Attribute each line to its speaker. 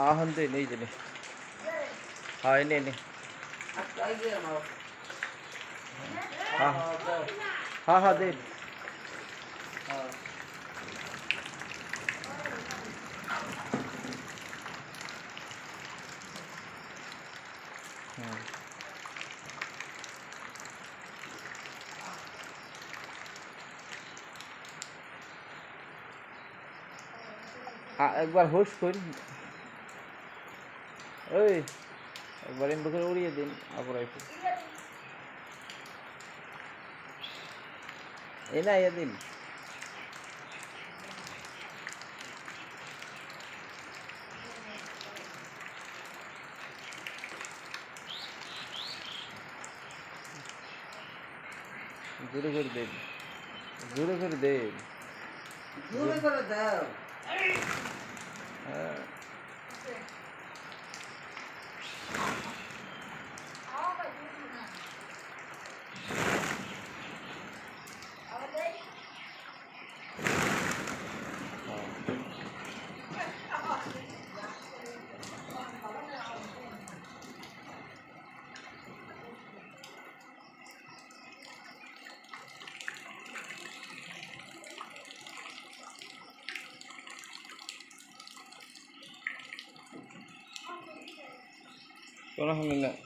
Speaker 1: ahon din eh din. Ha ini. Ha ha din. একবার হোস করি ওই একবার এমন করে উড়িয়ে দিন আবার একটু এই না ইয়ে দিন জোরে করে দেন জোরে করে দেন
Speaker 2: জোরে করে দাও
Speaker 1: হ্যাঁ কোনো হলো না